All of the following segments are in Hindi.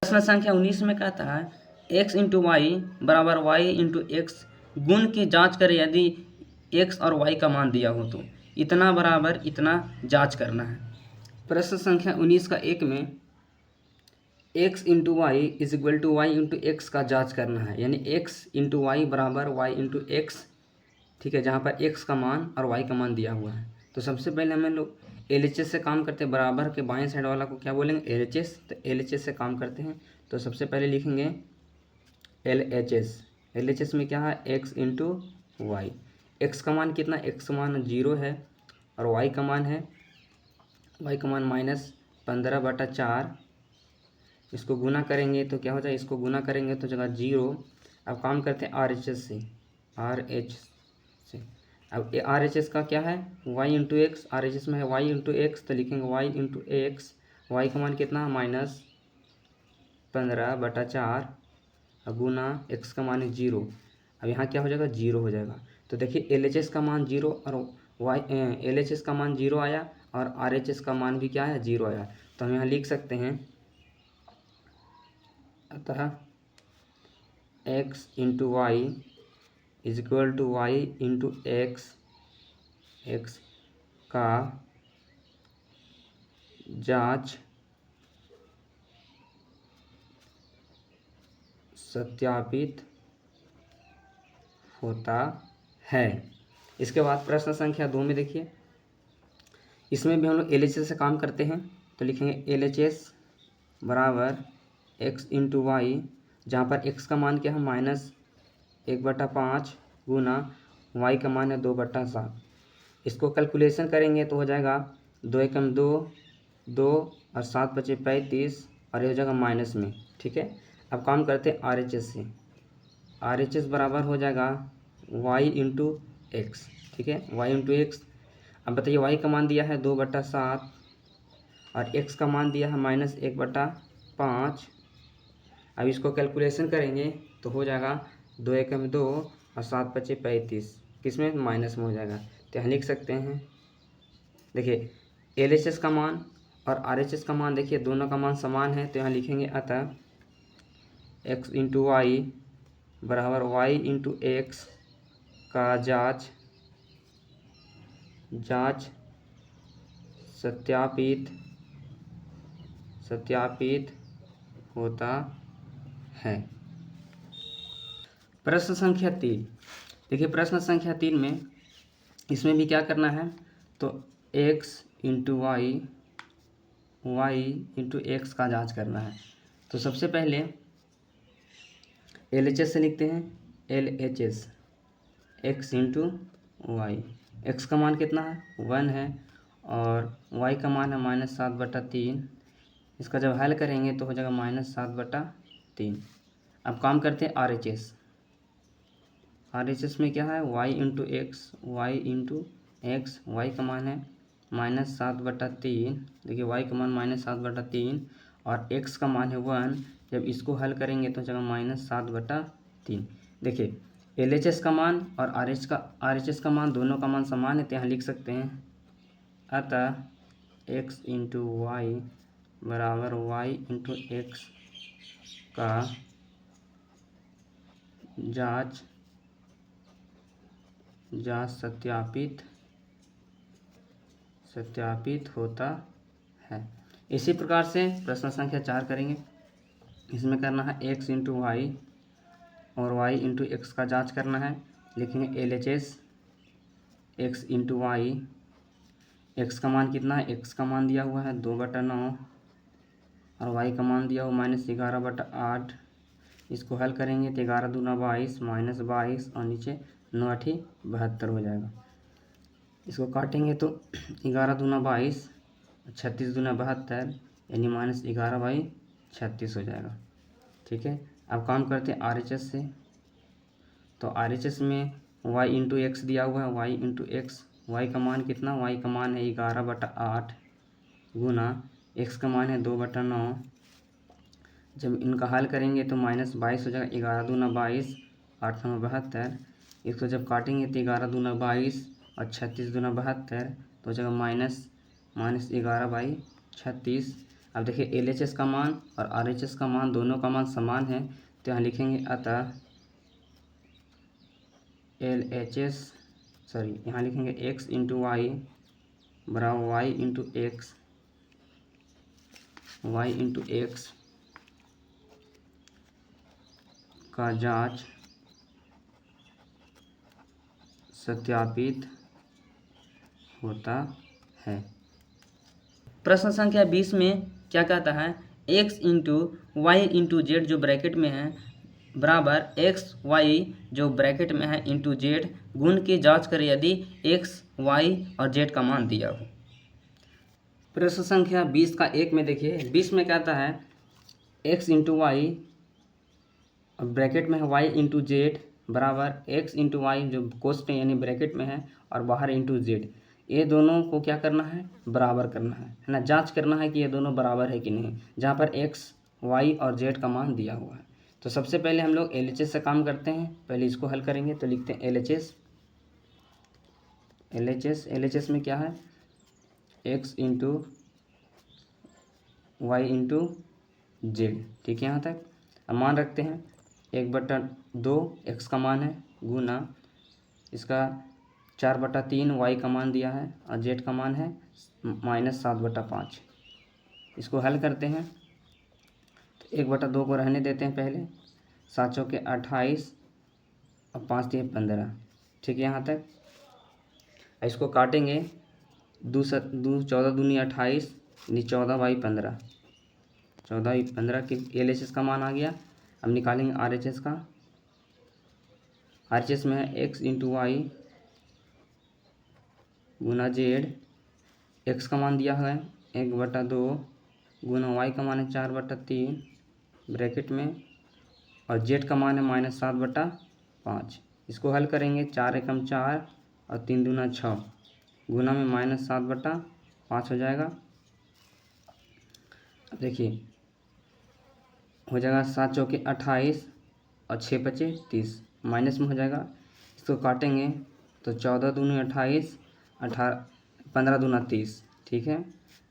प्रश्न संख्या 19 में कहता है x इंटू वाई बराबर y इंटू एक्स गुण की जांच करें यदि x और y का मान दिया हो तो इतना बराबर इतना जांच करना है। प्रश्न संख्या 19 का 1 में x into Y is equal to Y into X का जांच करना है, यानी x इंटू वाई बराबर वाई इंटू एक्स, ठीक है, जहाँ पर x का मान और y का मान दिया हुआ है। तो सबसे पहले हमें लोग LHS से काम करते हैं, बराबर के बाएं साइड वाला को क्या बोलेंगे LHS, तो LHS से काम करते हैं। तो सबसे पहले लिखेंगे LHS। LHS में क्या है x इंटू वाई, एक्स का मान कितना, x का मान 0 है और y का मान है, y का मान -15/4। इसको गुना करेंगे तो क्या हो जाए, इसको गुना करेंगे तो जगह 0। अब काम करते हैं RHS से, RH से। अब RHS का क्या है y इंटू एक्स, RHS में है y इंटू एक्स, तो लिखेंगे y इंटू एक्स, वाई का मान कितना -15/4 गुना x का मान है 0। अब यहाँ क्या हो जाएगा 0 हो जाएगा। तो देखिए LHS का मान 0 और LHS का मान 0 आया और RHS का मान भी क्या है 0 आया। तो हम यहाँ लिख सकते हैं अतः x into Y is equal to Y into X, X का जांच सत्यापित होता है। इसके बाद प्रश्न संख्या 2 में देखिए, इसमें भी हम लोग LHS से काम करते हैं। तो लिखेंगे LHS बराबर x इंटू वाई, जहाँ पर x का मान क्या है -1/5 गुना y का मान है 2/7। इसको कैलकुलेशन करेंगे तो हो जाएगा 2 एकम 2, 2 और 7 बचे 35 और ये हो जाएगा माइनस में, ठीक है। अब काम करते हैं RHS से। RHS बराबर हो जाएगा y इंटू एक्स, ठीक है, y इंटू एक्स। अब बताइए y का मान दिया है 2/7 और x का मान दिया है -1/5। अब इसको कैलकुलेशन करेंगे तो हो जाएगा 2 एकम 2 और 7 बचे 35, किसमें माइनस में हो जाएगा। तो यहाँ लिख सकते हैं, देखिए LHS का मान और RHS का मान देखिए दोनों का मान समान है। तो यहाँ लिखेंगे अतः x इंटू वाई बराबर वाई इंटू एक्स का जांच सत्यापित होता है। प्रश्न संख्या 3 देखिए, प्रश्न संख्या 3 में इसमें भी क्या करना है, तो x into Y, Y into X का जांच करना है। तो सबसे पहले LHS से लिखते हैं LHS x into Y, X का मान कितना है 1 है और y का मान है -7/3। इसका जब हल करेंगे तो हो जाएगा -7/3। अब काम करते हैं RHS। RHS में क्या है y into X, Y into X, Y का मान है -7/3, देखिए y का मान -7/3 और x का मान है 1। जब इसको हल करेंगे तो जगह -7/3। देखिए LHS का मान और RHS का मान दोनों का मान समान है। तो यहाँ लिख सकते हैं अतः x इंटू वाई बराबर वाई इंटू एक्स का जांच सत्यापित होता है। इसी प्रकार से प्रश्न संख्या 4 करेंगे। इसमें करना है x इंटू वाई और y इंटू एक्स का जांच करना है। लिखेंगे LHS x into Y, X का मान कितना है, x का मान दिया हुआ है 2/9 और y का मान दिया हुआ -11/8। इसको हल करेंगे तो 11 दूना 22 -22 और नीचे 9 8 72 हो जाएगा। इसको काटेंगे तो 11 दूना 22, 36 दूना 72 यानी -11/36 हो जाएगा, ठीक है। अब काम करते हैं RHS से। तो RHS में y इंटू एक्स दिया हुआ है, y इंटू एक्स, वाई का मान कितना, y का मान है 11/8 गुना x का मान है 2/9। जब इनका हल करेंगे तो -22 हो जाएगा, 11 दूना 22, 8 9 72। इसको जब काटेंगे तो 11 दूना 22 और 36 दूना 72 तो हो जाएगा -11/36। अब देखिए LHS का मान और RHS का मान दोनों का मान समान है, तो यहाँ लिखेंगे अतः यहाँ लिखेंगे x इंटू वाई बराबर वाई इंटू एक्स का जांच सत्यापित होता है। प्रश्न संख्या 20 में क्या कहता है, x into Y into Z जो ब्रैकेट में है बराबर एक्स वाई जो ब्रैकेट में है इंटू जेड गुण की जांच करें यदि एक्स वाई और जेड का मान दिया हो। प्रश्न संख्या 20 का 1 में देखिए 20 में कहता है x इंटू वाई और ब्रैकेट में है y इंटू जेड बराबर x इंटू वाई जो कोष्ट यानी ब्रैकेट में है और बाहर इंटू जेड, ये दोनों को क्या करना है, बराबर करना है ना, जांच करना है कि ये दोनों बराबर है कि नहीं, जहाँ पर x y और z का मान दिया हुआ है। तो सबसे पहले हम लोग LHS से काम करते हैं, पहले इसको हल करेंगे। तो लिखते हैं LHS में क्या है, x into Y into Z, ठीक है यहाँ तक। अब मान रखते हैं 1/2 x का मान है गुना इसका 4/3 y का मान दिया है और z का मान है -7/5। इसको हल करते हैं तो 1/2 को रहने देते हैं पहले, 7 चौके 28 और 5 तिये 15, ठीक है यहाँ तक। इसको काटेंगे, 14 दूनी 28 यानी 14/15, 14/15 के LHS का मान आ गया। अब निकालेंगे RHS का। RHS में है x इंटू वाई गुना जेड, x का मान दिया है 1/2 गुना y का मान है 4/3 ब्रैकेट में और z का मान है -7/5। इसको हल करेंगे, 4 एकम 4 और 3 दूना 6 गुना में -7/5 हो जाएगा। अब देखिए हो जाएगा 7 चौके 28 और 6 बचे 30, माइनस में हो जाएगा। इसको काटेंगे तो 14 दूनी 28, 15 दूना 30, ठीक है,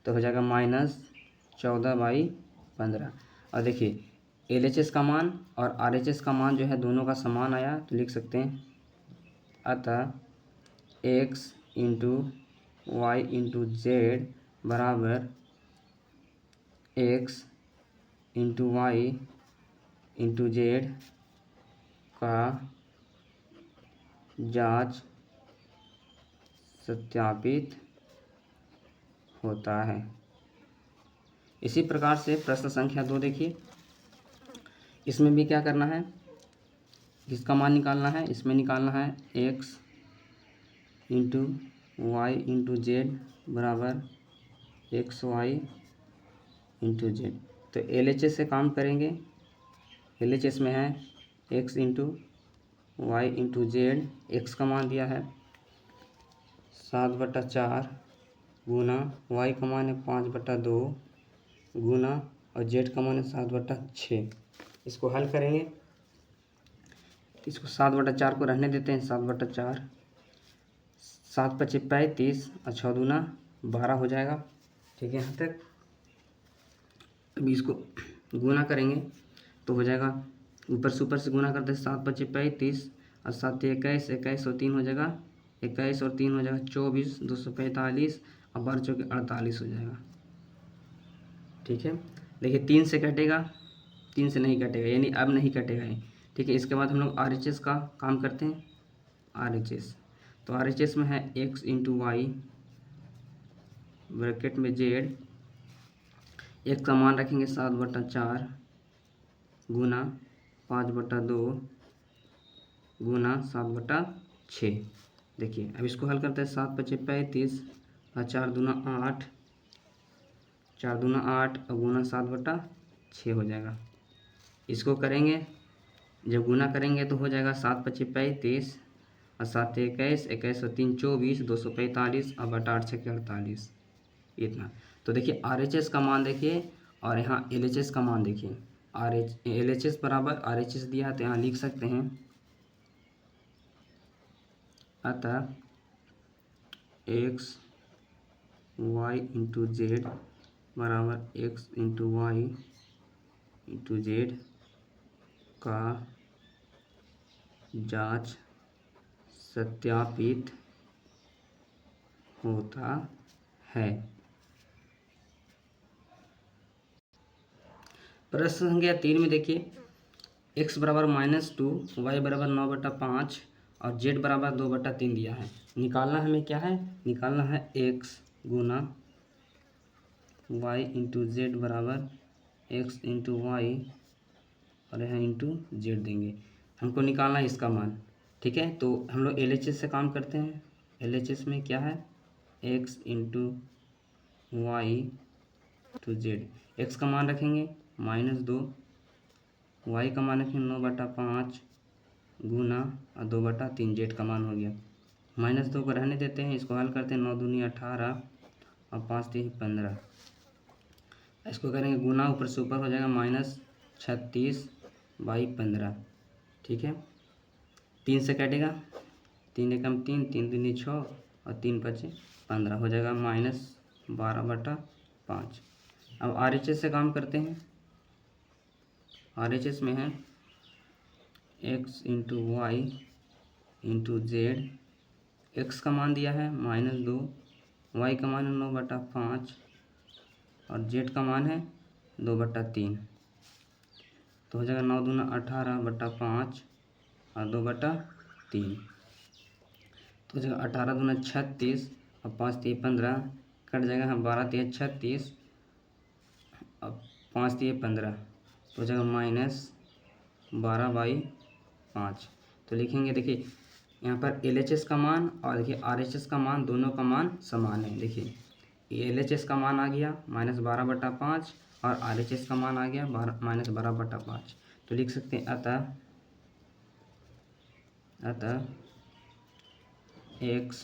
तो हो जाएगा -14/15। और देखिए LHS का मान और RHS का मान जो है दोनों का समान आया, तो लिख सकते हैं अतः x into Y into Z बराबर x into Y into Z का जांच सत्यापित होता है। इसी प्रकार से प्रश्न संख्या 2 देखिए, इसमें भी क्या करना है, किसका मान निकालना है, इसमें निकालना है x into Y into Z बराबर एक्स वाई इंटू जेड। तो LHS से काम करेंगे, LHS में है x into Y into Z, x का मान दिया है 7/4 गुना y का मान है 5/2 गुना और z का मान है 7/6। इसको हल करेंगे, इसको 7/4 को रहने देते हैं, 7/4, 7×5 35 और 6 दूना 12 हो जाएगा, ठीक है यहाँ तक। अभी इसको गुना करेंगे तो हो जाएगा, ऊपर से गुना करते हैं, 7×5 35 और 7 21, 21 और 3 हो जाएगा 21 और 3 हो जाएगा 24, 245 और 12 चौके 48 हो जाएगा, ठीक है। देखिए 3 से कटेगा, 3 से नहीं कटेगा, यानी अब नहीं कटेगा ये, ठीक है। इसके बाद हम लोग RHS का काम करते हैं। RHS तो RHS में है x इंटू वाई ब्रैकेट में जेड, एक का मान रखेंगे 7/4 गुना 5/2 गुना 7/6। देखिए अब इसको हल करते हैं, 7×5 35 और 4 दूना 8, 4 दूना 8 और गुना 7/6 हो जाएगा। इसको करेंगे, जब गुना करेंगे तो हो जाएगा 7×5 35 और 7 21, 21 और 3 24, 245 और बटा 8 6 48, इतना। तो देखिए RHS का मान देखिए और यहाँ LHS का मान देखिए, LHS बराबर RHS दिया है, तो यहाँ लिख सकते हैं अतः x y इंटू जेड बराबर X into Y into Z का जांच सत्यापित होता है। प्रश्न संख्या 3 में देखिए, x बराबर -2, वाई बराबर 9/5 और z बराबर 2/3 दिया है। निकालना हमें क्या है, निकालना है x गुना y इंटू जेड बराबर x इंटू वाई और यहाँ इंटू जेड देंगे। हमको निकालना है इसका मान, ठीक है। तो हम लोग LHS से काम करते हैं। LHS में क्या है, x into y to z. X का मान रखेंगे -2, वाई का मान रखेंगे 9/5 गुना और 2/3, जेड का मान हो गया। -2 को रहने देते हैं, इसको हल करते हैं। 9 दूनी 18 और 5 3 15। इसको करेंगे गुना, ऊपर से ऊपर हो जाएगा -36/15, ठीक है। 3 से कटेगा, 3 एकम 3, 3 दूनी 6 और 3 5 15 हो जाएगा -12/5। अब RHS से काम करते हैं। RHS में है x into Y into Z. X का मान दिया है -2, वाई का मान है 9/5 और जेड का मान है 2/3। तो हो जाएगा 9 दूना 18/5 और 2/3। तो हो जाएगा 18 दूना 36 और 5 3 15, कट जाएगा। हाँ, 12 3 36 और 5 3 15, तो हो जाएगा -12/5। तो लिखेंगे, देखिए यहाँ पर LHS का मान और देखिए RHS का मान, दोनों का मान समान है। देखिए ये LHS का मान आ गया -12/5 और RHS का मान आ गया -12/5। तो लिख सकते हैं अतः x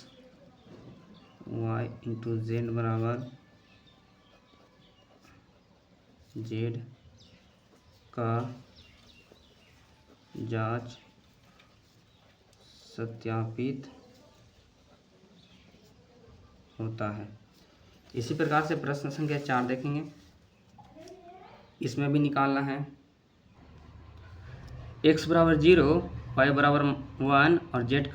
वाई इंटू जेड बराबर जेड का जांच सत्यापित होता है। इसी प्रकार से प्रश्न संख्या 4 देखेंगे। इसमें भी निकालना है x बराबर 0, y बराबर 1 और z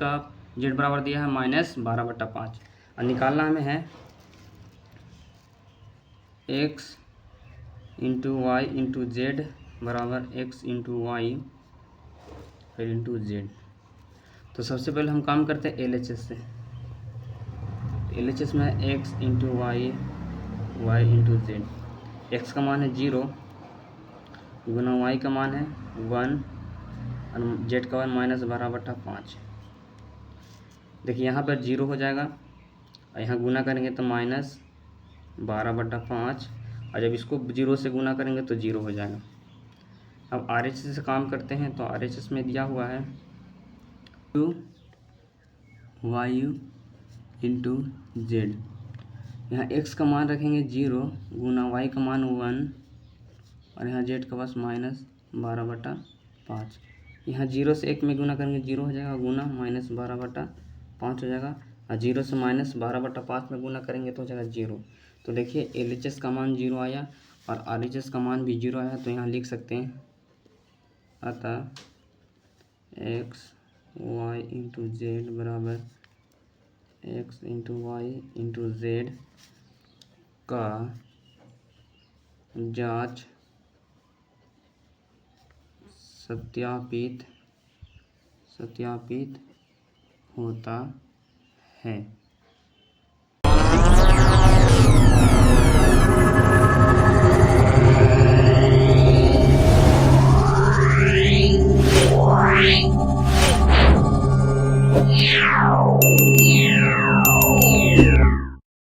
बराबर दिया है -12/5 और निकालना हमें है x into Y into Z बराबर x इंटू वाई फिर इंटू जेड। तो सबसे पहले हम काम करते हैं LHS से। LHS में है x into Y into Z. X का मान है 0 गुना वाई का मान है 1 और जेड का मान -12/5। देखिए यहाँ पर 0 हो जाएगा और यहाँ गुना करेंगे तो -12/5 और जब इसको 0 से गुना करेंगे तो 0 हो जाएगा। अब RHS से काम करते हैं। तो RHS में दिया हुआ है वाई इंटू जेड। यहाँ x का मान रखेंगे 0 गुना वाई का मान 1 और यहाँ जेड का बस -12/5। यहाँ 0 से 1 में गुना करेंगे 0 हो जाएगा, गुना -12/5 हो जाएगा और 0 से -12/5 में गुना करेंगे तो हो जाएगा 0। तो देखिए LHS का मान 0 आया और RHS का मान भी 0 आया। तो यहाँ लिख सकते हैं अतः x वाई इंटू जेड बराबर x into Y into Z का जांच सत्यापित होता है।